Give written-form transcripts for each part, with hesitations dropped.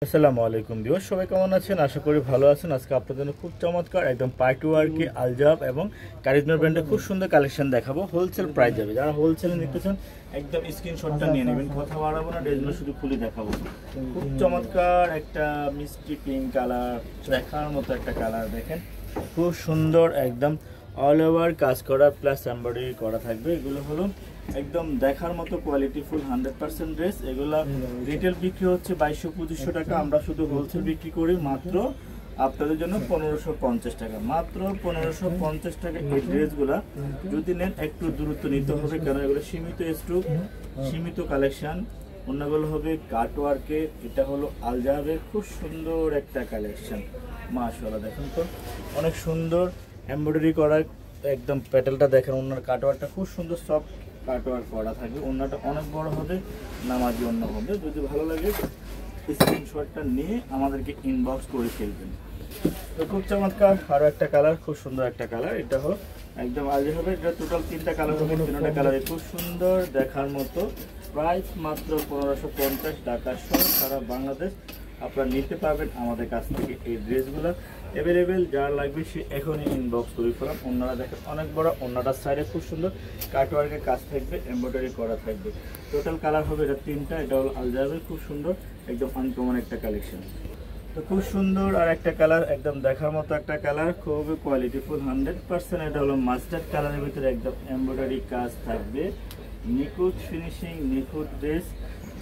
আসসালামু আলাইকুম ভিউয়ার, সবাই কেমন আছেন? আশা করি ভালো আছেন। আজকে আপনাদের জন্য খুব চমৎকার একদম পার্টি ওয়ার্কে আলজাব এবং কারিজমা ব্র্যান্ডের খুব সুন্দর কালেকশন দেখাবো। হোলসেল প্রাইস যাবে, যারা হোলসেলে নিতে চান একদম স্ক্রিনশটটা নিয়ে নেবেন। কথা বাড়াবো না, ড্রেসগুলো শুধু খুলে দেখাবো। খুব চমৎকার একটা মিষ্টি পিঙ্ক কালার, দেখার মতো একটা কালার। দেখেন খুব সুন্দর, একদম অল ওভার কাজ করা প্লাস এমব্রয়ডারি করা থাকবে। এগুলো হলো একদম দেখার মতো কোয়ালিটি ফুল 100% ড্রেস। এগুলা রিটেল বিক্রি হচ্ছে 2200-2500 টাকা, আমরা শুধু হোলসেল বিক্রি করি মাত্র আপনাদের জন্য 1550 টাকা। মাত্র 1550 টাকা এই ড্রেসগুলা যদি নেন একটু দূরত্ব নিতে হবে, কারণ এগুলো সীমিত স্টক, সীমিত কালেকশন। অন্যগুলো হবে কাটওয়ার্কে, এটা হলো আলজাবের খুব সুন্দর একটা কালেকশন। মাশাআল্লাহ, দেখুন তো অনেক সুন্দর এমব্রয়ডারি করা, একদম প্যাটেলটা দেখেন। ওনার কাটওয়ার্কটা খুব সুন্দর সফট কাটওয়ার্ক করা থাকবে। ওনাটা অনেক বড় হবে, নামাজি অন্য হবে। যদি ভালো লাগে স্ক্রিনশটটা নিয়ে আমাদেরকে ইনবক্স করে ফেলবেন। তো খুব চমৎকার আরও একটা কালার, খুব সুন্দর একটা কালার। এটা হলো একদম আজকে হবে, এটা টোটাল 3টা কালার হবে। 3টা কালারে খুব সুন্দর দেখার মতো। প্রাইস মাত্র 1550 টাকা সহ সারা বাংলাদেশ আপনারা নিতে পারবেন আমাদের কাছ থেকে। এই ড্রেসগুলো অ্যাভেলেবেল, যার লাগবে সে এখনই ইনবক্স করে ফেলাম। ওনারা দেখেন অনেক বড়, ওনাটার সাইডে খুব সুন্দর কাটওয়ার্কের কাজ থাকবে, এমব্রয়ডারি করা থাকবে। টোটাল কালার হবে এটা 3টা। এটা হলো আলজাবের খুব সুন্দর একদম আনকমন একটা কালেকশন। তো খুব সুন্দর আর একটা কালার, একদম দেখার মতো একটা কালার, খুবই কোয়ালিটি ফুল 100%। এটা হলো মাস্টার্ড কালারের ভিতরে একদম এমব্রয়ডারি কাজ থাকবে, নিখুঁত ফিনিশিং, নিখুঁত ড্রেস।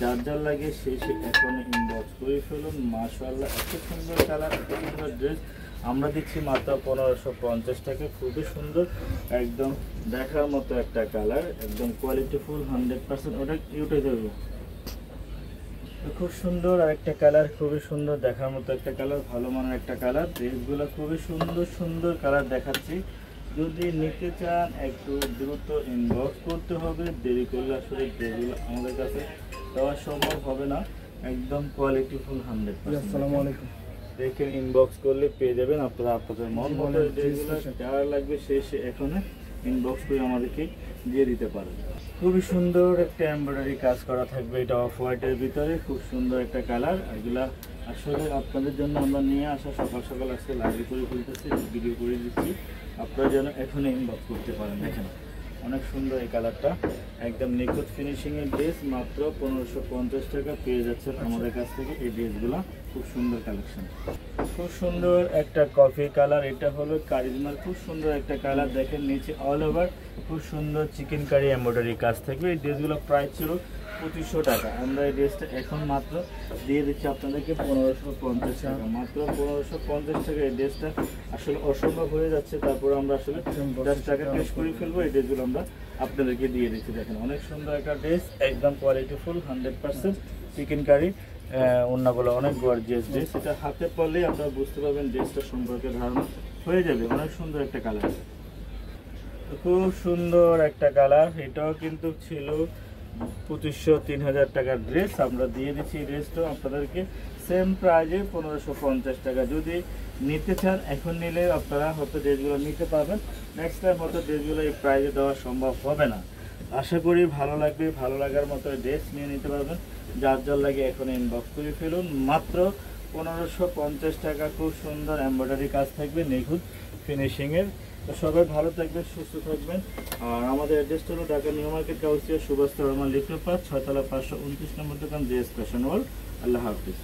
যার যার লাগে সেই এখন ইনবক্স করে ফেলুন। মাশাআল্লাহ, এত সুন্দর কালার, এত সুন্দর ড্রেস আমরা দিচ্ছি মাত্র 1550 টাকা। খুবই সুন্দর, একদম দেখার মতো একটা কালার, একদম কোয়ালিটি ফুল 100%। ওটা ইউটে দেবো, খুব সুন্দর আর একটা কালার, খুবই সুন্দর দেখার মতো একটা কালার, ভালো মানের একটা কালার। ড্রেসগুলো খুবই সুন্দর সুন্দর কালার দেখাচ্ছি। যদি নিতে চান একটু দ্রুত ইনবক্স করতে হবে, দেরি করলে আসলে ড্রেসগুলো আমাদের কাছে দেওয়া সম্ভব হবে না। একদম কোয়ালিটি ফুল 100%। আসসালামু আলাইকুম। দেখেন ইনবক্স করলে পেয়ে যাবেন আপনারা আপনাদের মন মতো ড্রেসগুলো। যার লাগবে সে এখানে ইনবক্স করে আমাদেরকে দিয়ে দিতে পারেন। খুবই সুন্দর একটা এমব্রয়ডারি কাজ করা থাকবে, এটা অফ হোয়াইটের ভিতরে। খুব সুন্দর একটা কালার। এগুলা আসলে আপনাদের জন্য আমরা নিয়ে আসা, সকাল সকাল আজকে লাইভ করে ফেলতেছি, ভিডিও করে দিচ্ছি, আপনারা যেন এখনই ইনবক্স করতে পারেন। দেখেন অনেক সুন্দর এই কালারটা, একদম নিখুঁত ফিনিশিংয়ের ড্রেস। মাত্র 1550 টাকা পেয়ে যাচ্ছেন আমাদের কাছ থেকে এই ড্রেসগুলো। খুব সুন্দর কালেকশন, খুব সুন্দর একটা কফি কালার। এটা হলো কারিজমার খুব সুন্দর একটা কালার। দেখেন নিচে অল ওভার খুব সুন্দর চিকেন কারি এমব্রয়ডারি কাজ থাকবে। এই ড্রেসগুলো প্রাইস ছিল 2500 টাকা, আমরা এই ড্রেসটা এখন মাত্র দিয়ে দিচ্ছি আপনাদেরকে 1550 টাকা। মাত্র 1550 টাকা এই ড্রেসটা আসলে অসম্ভব হয়ে যাচ্ছে, তারপর আমরা আসলে 10 টাকা টেস্ট করে ফেলবো। এই ড্রেসগুলো আমরা আপনাদেরকে দিয়ে দিচ্ছি। দেখেন অনেক সুন্দর একটা ড্রেস, একদম কোয়ালিটি ফুল 100% চিকেন কারি। অন্যগুলো অনেক গর্জিয়াস ড্রেস। এটা হাতে পরলেই আপনারা বুঝতে পারবেন ড্রেসটা সম্পর্কে ধারণা হয়ে যাবে। অনেক সুন্দর একটা কালার, খুব সুন্দর একটা কালার। এটাও কিন্তু ছিল 2500-3000 টাকার ড্রেস, আমরা দিয়ে দিচ্ছি এই ড্রেসটা আপনাদেরকে সেম প্রাইজে 1550 টাকা। যদি নিতে চান এখন নিলে আপনারা হয়তো ড্রেসগুলো নিতে পারবেন, নেক্সট টাইম হয়তো ড্রেসগুলো এই প্রাইজে দেওয়া সম্ভব হবে না। আশা করি ভালো লাগবে, ভালো লাগার মতো ড্রেস নিয়ে নিতে পারবেন। যার যার লাগে এখন ইনবক্স করে ফেলুন। মাত্র 1550 টাকা। খুব সুন্দর এমব্রয়ডারি কাজ থাকবে, নিখুঁত ফিনিশিংয়ের। তো সবাই ভালো থাকবেন, সুস্থ থাকবেন। আর আমাদের অ্যাড্রেসটা হলো ঢাকা নিউ মার্কেট, কাউসিয়া, সুভাষ রহমান লিফটের পাশ, 6 তলা, 529 নম্বর দোকান, জেএস ফ্যাশন ওয়ার্ল্ড। আল্লাহ হাফিজ।